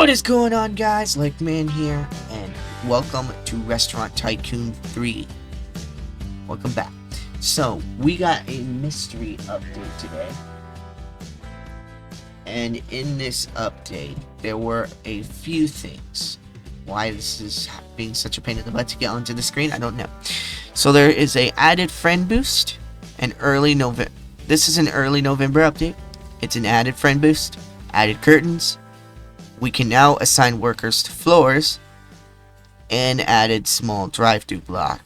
What is going on, guys? Man here, and welcome to Restaurant Tycoon 3. Welcome back. So, we got a mystery update today. And in this update, there were a few things. Why this is being such a pain in the butt to get onto the screen, I don't know. So there is a added friend boost, an early November. This is an early November update. It's an added friend boost, added curtains. We can now assign workers to floors, and added small drive-through block.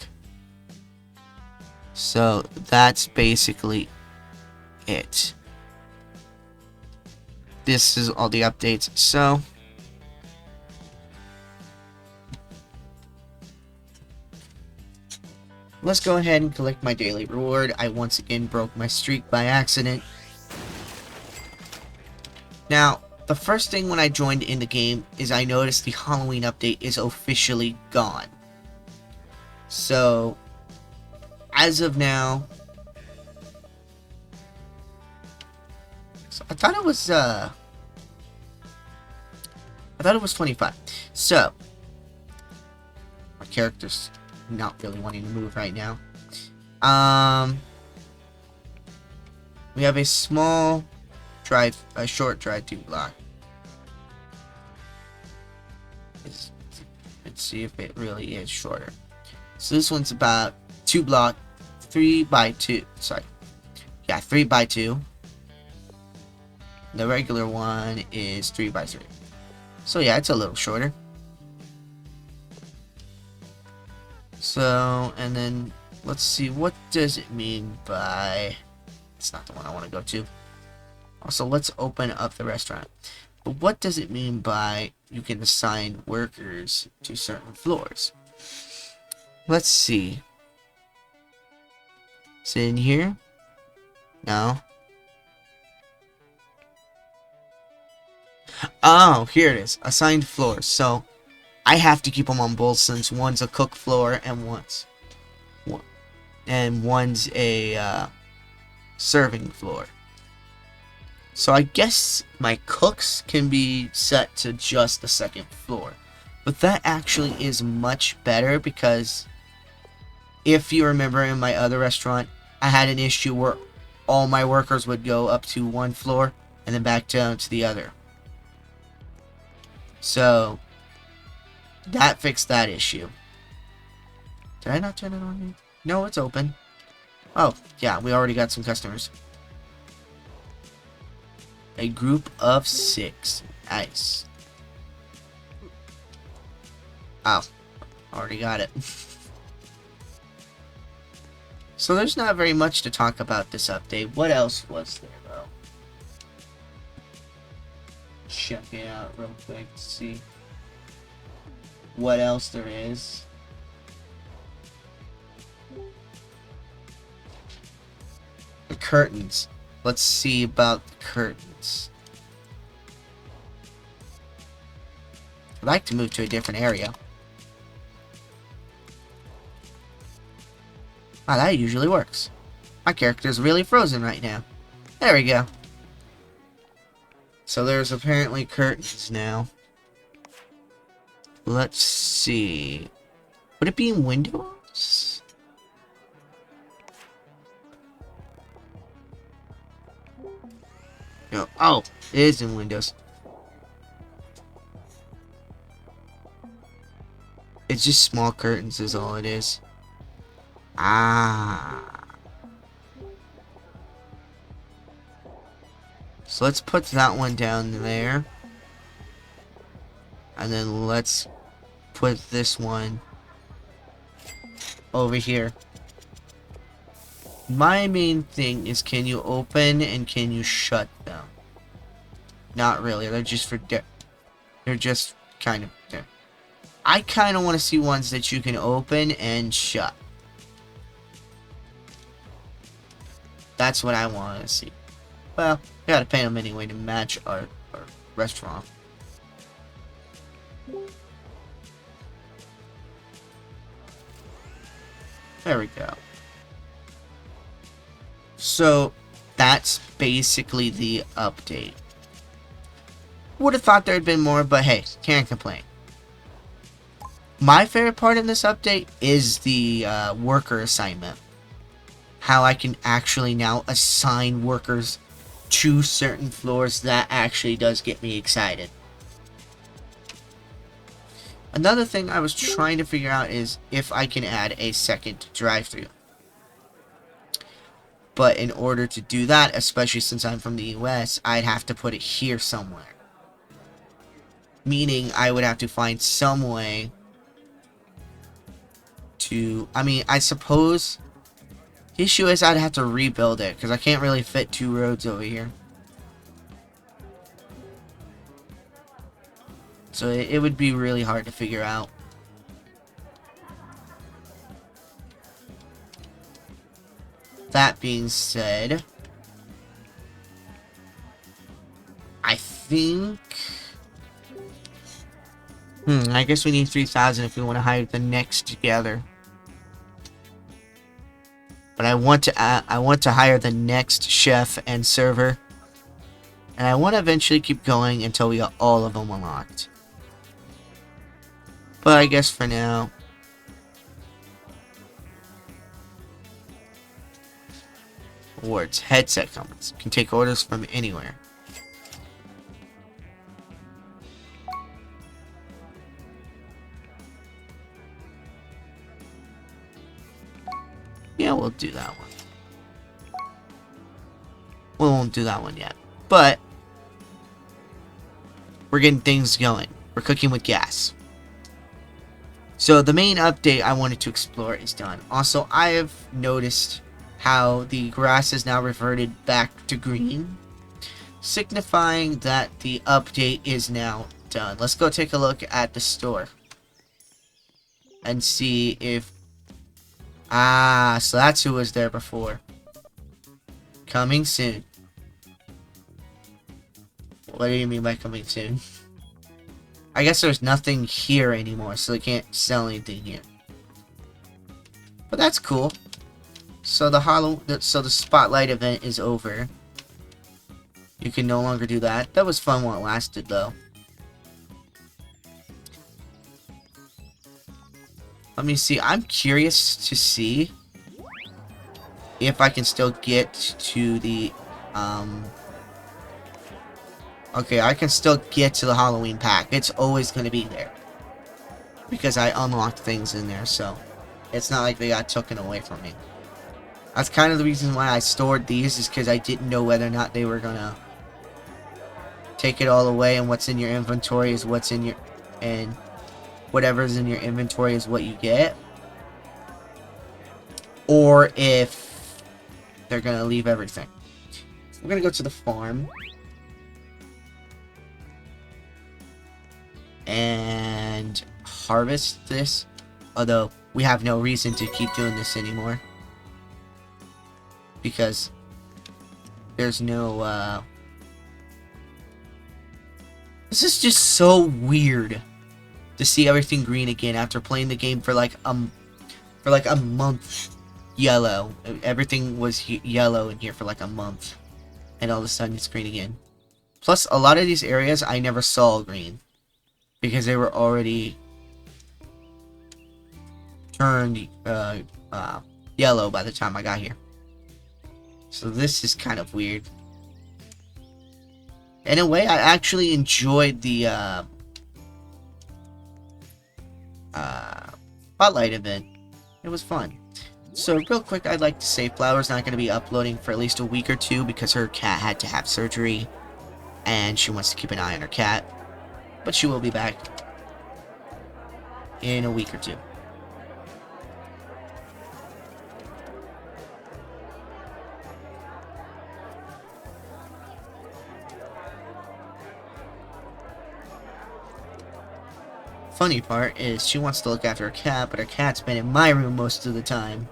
So that's basically it. This is all the updates. So let's go ahead and collect my daily reward. I once again broke my streak by accident. Now, the first thing when I joined in the game is I noticed the Halloween update is officially gone. So, as of now, I thought it was 25. So, my character's not really wanting to move right now. We have a short drive-through block. Let's see if it really is shorter. So this one's about 3 by 2. Sorry. Yeah, 3 by 2. The regular one is 3 by 3. So yeah, it's a little shorter. So, and then let's see, what does it mean by... It's not the one I want to go to. Also, let's open up the restaurant. But what does it mean by you can assign workers to certain floors? Let's see. Is it in here? No. Oh, here it is. Assigned floors. So, I have to keep them on both since one's a cook floor and one's a serving floor. So I guess my cooks can be set to just the second floor. But that actually is much better because if you remember in my other restaurant, I had an issue where all my workers would go up to one floor and then back down to the other. So that fixed that issue. Did I not turn it on? No, it's open. Oh, yeah, we already got some customers. A group of 6. Nice. Oh, already got it. So there's not very much to talk about this update. What else was there, though? Check it out real quick to see what else there is. The curtains. Let's see about the curtains. I'd like to move to a different area. Wow, that usually works. My character's really frozen right now. There we go. So there's apparently curtains now. Let's see. Would it be in windows? No. Oh, it is in Windows. It's just small curtains is all it is. Ah. So let's put that one down there. And then let's put this one over here. My main thing is, can you open and can you shut them? Not really. They're just they're just kind of there. I kind of want to see ones that you can open and shut. That's what I want to see. Well, we gotta paint them anyway to match our restaurant. There we go. So, that's basically the update. Would have thought there had been more, but hey, can't complain. My favorite part in this update is the worker assignment. How I can actually now assign workers to certain floors. That actually does get me excited. Another thing I was trying to figure out is if I can add a second drive-thru. But in order to do that, especially since I'm from the US, I'd have to put it here somewhere. Meaning I would have to find some way to... I mean, I suppose... The issue is I'd have to rebuild it, because I can't really fit 2 roads over here. So it would be really hard to figure out. That being said, I think... I guess we need 3,000 if we want to hire the next together. But I want to hire the next chef and server. And I want to eventually keep going until we got all of them unlocked. But I guess for now... Awards. Headset companies. Can take orders from anywhere. Yeah, we'll do that one. We won't do that one yet. But we're getting things going. We're cooking with gas. So the main update I wanted to explore is done. Also, I have noticed how the grass has now reverted back to green, signifying that the update is now done. Let's go take a look at the store and see if... Ah, so that's who was there before. Coming soon. What do you mean by coming soon? I guess there's nothing here anymore, so they can't sell anything here. But that's cool. So the spotlight event is over. You can no longer do that. That was fun while it lasted, though. Let me see. I'm curious to see if I can still get to the, Okay, I can still get to the Halloween pack. It's always going to be there. Because I unlocked things in there, so... It's not like they got taken away from me. That's kind of the reason why I stored these, is because I didn't know whether or not they were going to take it all away, and what's in your inventory is what's in your... And whatever's in your inventory is what you get. Or if they're going to leave everything. We're going to go to the farm. And harvest this. Although, we have no reason to keep doing this anymore. Because there's no, This is just so weird to see everything green again after playing the game for like a month. Yellow. Everything was yellow in here for like a month. And all of a sudden it's green again. Plus, a lot of these areas I never saw green. Because they were already turned yellow by the time I got here. So this is kind of weird. In a way, I actually enjoyed the spotlight event. It was fun. So real quick, I'd like to say Flower's not going to be uploading for at least a week or two because her cat had to have surgery. And she wants to keep an eye on her cat. But she will be back in a week or two. Funny part is she wants to look after her cat, but her cat's been in my room most of the time.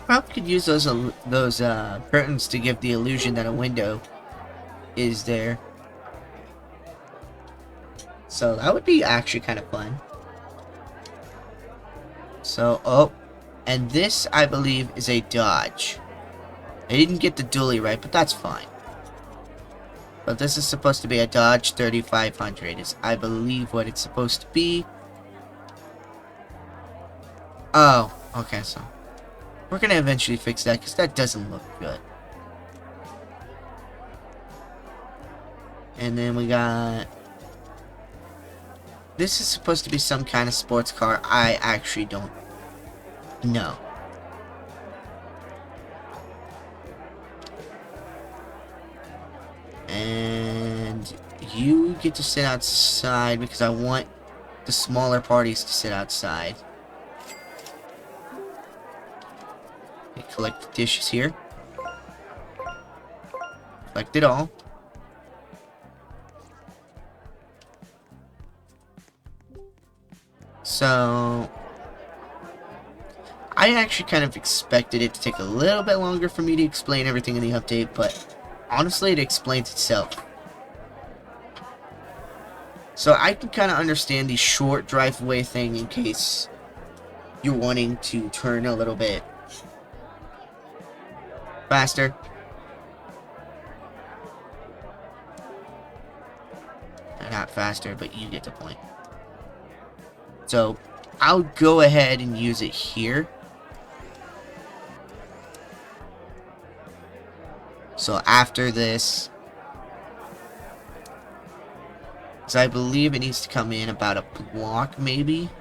probably could use those curtains to give the illusion that a window is there. So that would be actually kind of fun. So, oh, and this, I believe, is a dodge. I didn't get the dually right, but that's fine. But this is supposed to be a Dodge 3500, is I believe what it's supposed to be. Oh, okay, so we're gonna eventually fix that, because that doesn't look good. And then we got... This is supposed to be some kind of sports car. I actually don't know. And you get to sit outside because I want the smaller parties to sit outside. Okay, collect the dishes here. Collect it all. So, I actually kind of expected it to take a little bit longer for me to explain everything in the update, but honestly, it explains itself. So I can kind of understand the short drive-away thing in case you're wanting to turn a little bit faster. Not faster, but you get the point. So I'll go ahead and use it here. So after this, so I believe it needs to come in about a block, maybe.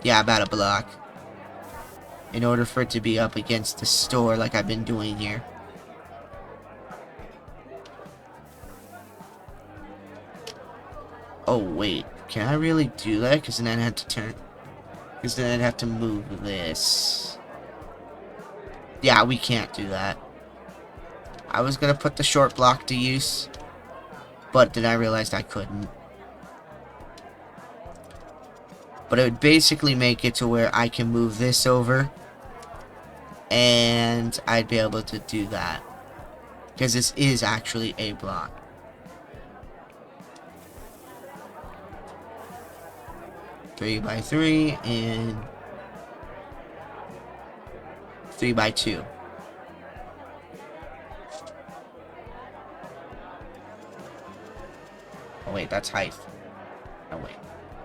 Yeah, about a block. In order for it to be up against the store like I've been doing here. Oh, wait. Can I really do that? Because then I'd have to turn... Because then I'd have to move this. Yeah, we can't do that. I was going to put the short block to use. But then I realized I couldn't. But it would basically make it to where I can move this over. And I'd be able to do that. Because this is actually a block. Three by 3 and 3 by 2. Oh wait, that's height. Oh wait,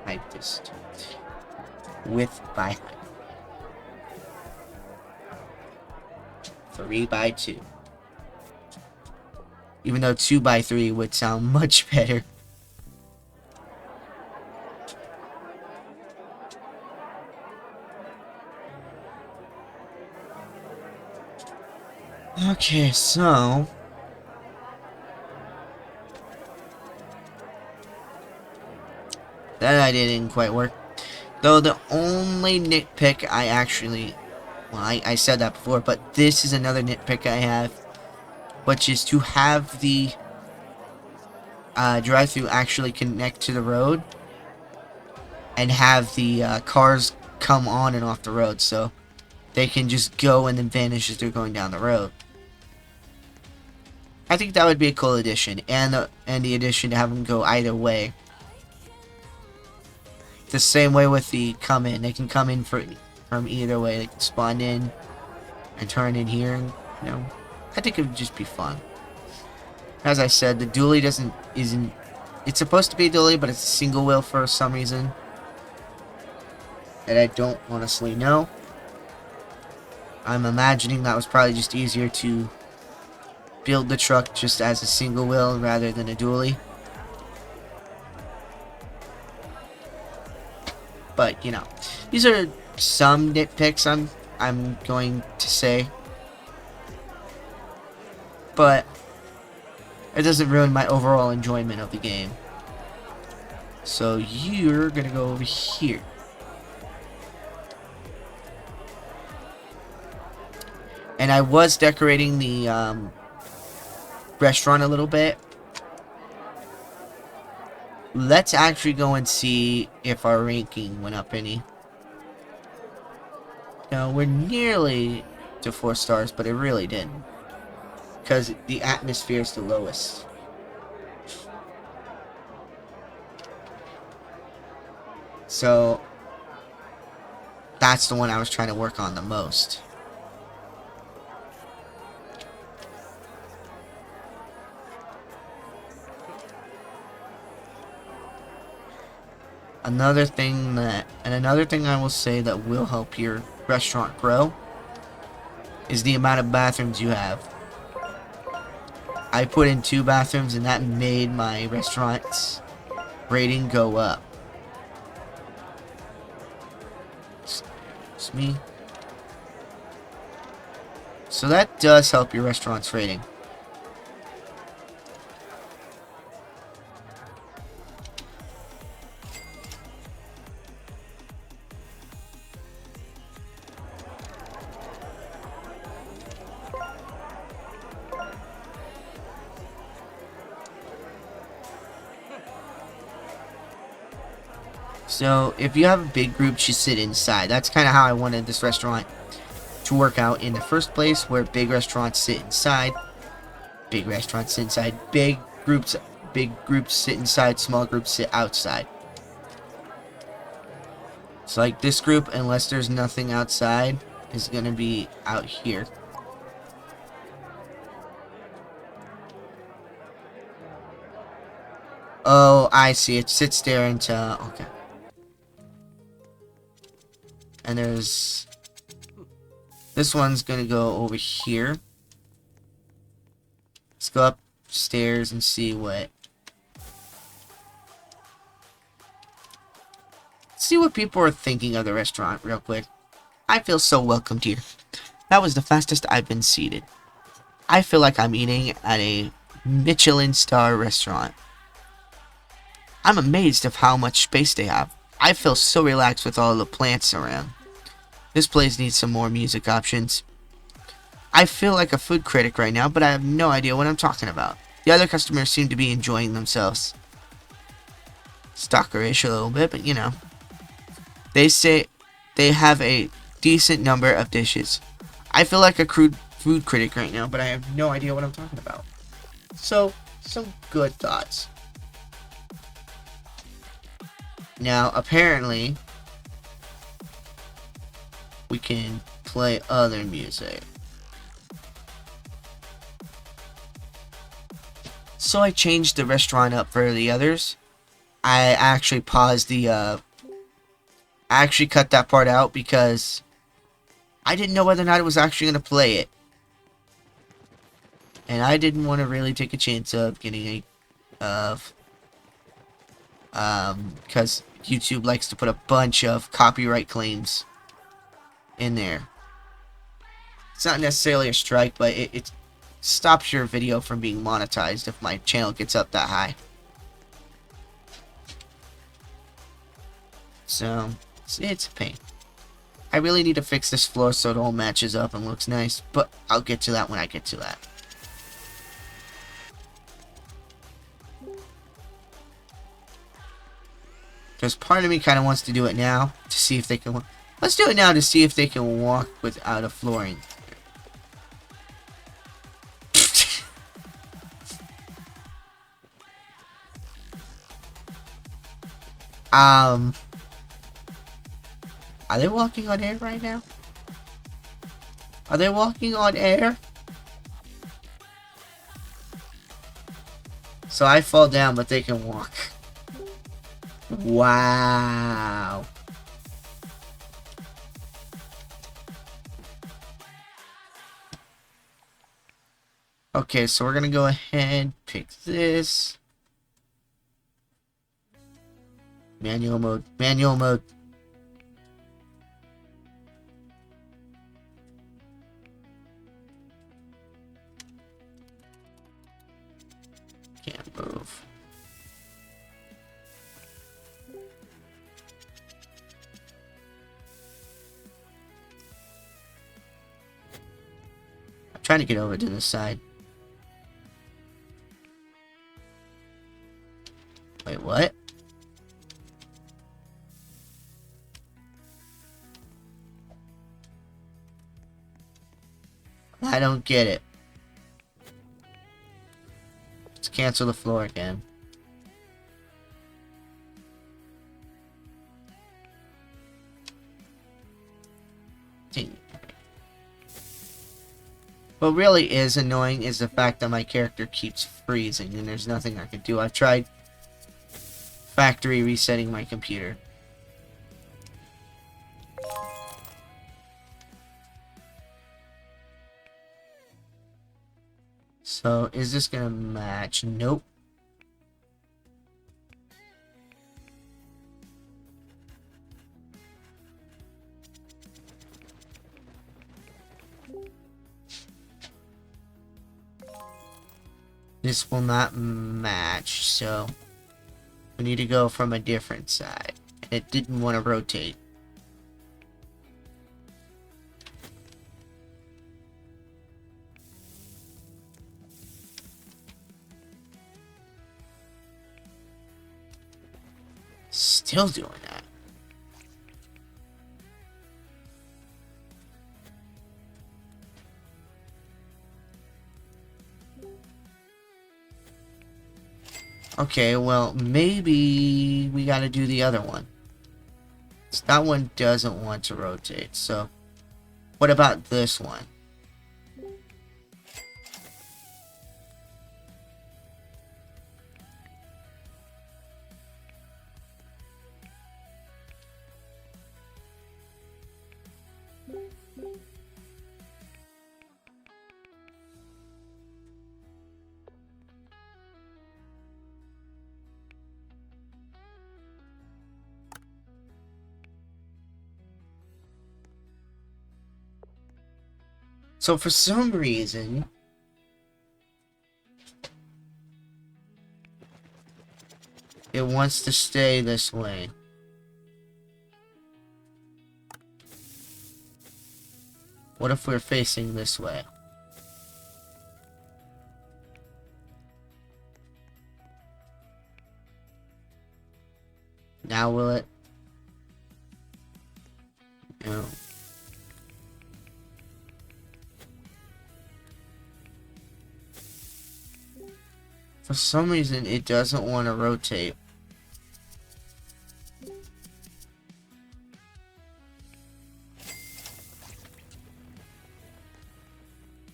height is 2. Width by height. 3 by 2. Even though 2 by 3 would sound much better. Okay, so... That idea didn't quite work. Though the only nitpick I actually... Well, I said that before, but this is another nitpick I have. Which is to have the drive-thru actually connect to the road. And have the cars come on and off the road, so they can just go and then vanish as they're going down the road. I think that would be a cool addition, and the addition to have them go either way. The same way with the come in, they can come in from either way. They can spawn in and turn in here. And, you know, I think it would just be fun. As I said, the dually isn't. It's supposed to be a dually, but it's a single wheel for some reason that I don't honestly know. I'm imagining that was probably just easier to build the truck just as a single wheel rather than a dually. But, you know, these are some nitpicks I'm going to say. But it doesn't ruin my overall enjoyment of the game. So you're gonna go over here. And I was decorating the restaurant a little bit. Let's actually go and see if our ranking went up any. No, we're nearly to 4 stars, but it really didn't. Because the atmosphere is the lowest. So, that's the one I was trying to work on the most. Another thing I will say that will help your restaurant grow is the amount of bathrooms you have. I put in 2 bathrooms and that made my restaurant's rating go up. It's me. So that does help your restaurant's rating. So, if you have a big group, you sit inside. That's kind of how I wanted this restaurant to work out in the first place, where big restaurants sit inside. Big restaurants sit inside. Big groups sit inside. Small groups sit outside. So, like this group, unless there's nothing outside, is going to be out here. Oh, I see. It sits there until... Okay. And there's... This one's gonna go over here. Let's go upstairs and see what... See what people are thinking of the restaurant real quick. I feel so welcomed here. That was the fastest I've been seated. I feel like I'm eating at a Michelin star restaurant. I'm amazed of how much space they have. I feel so relaxed with all the plants around. This place needs some more music options. I feel like a food critic right now, but I have no idea what I'm talking about. The other customers seem to be enjoying themselves. Stalkerish a little bit, but you know. They say they have a decent number of dishes. I feel like a crude food critic right now, but I have no idea what I'm talking about. So, some good thoughts. Now, apparently, we can play other music. So I changed the restaurant up for the others. I actually paused the, I actually cut that part out because I didn't know whether or not it was actually going to play it. And I didn't want to really take a chance of getting because YouTube likes to put a bunch of copyright claims in there. It's not necessarily a strike, but it stops your video from being monetized if my channel gets up that high. So, it's a pain. I really need to fix this floor so it all matches up and looks nice, but I'll get to that when I get to that. Because part of me kind of wants to do it now to see if they can... Let's do it now to see if they can walk without a flooring. Are they walking on air right now? Are they walking on air? So I fall down, but they can walk. Wow. Okay, so we're gonna go ahead, pick this. Manual mode. Manual mode. Can't move. I'm trying to get over to the side. Wait, what? I don't get it. Let's cancel the floor again. What really is annoying is the fact that my character keeps freezing and there's nothing I can do. I've tried factory resetting my computer. So, is this gonna match? Nope. This will not match, so we need to go from a different side. It didn't want to rotate. Still doing that. Okay, well, maybe we gotta do the other one. That one doesn't want to rotate, so what about this one? So for some reason, it wants to stay this way. What if we're facing this way? Now will it? No. For some reason, it doesn't want to rotate.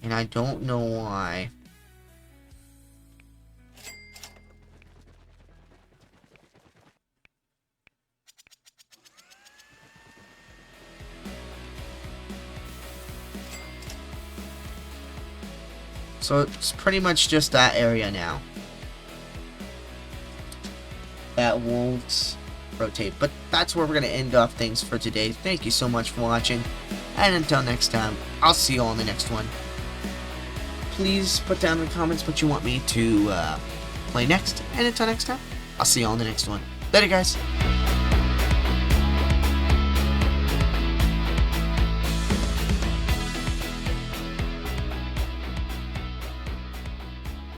And I don't know why. So it's pretty much just that area now that won't rotate. But that's where we're going to end off things for today. Thank you so much for watching. And until next time, I'll see you all in the next one. Please put down in the comments what you want me to play next. And until next time, I'll see you all in the next one. Later, guys.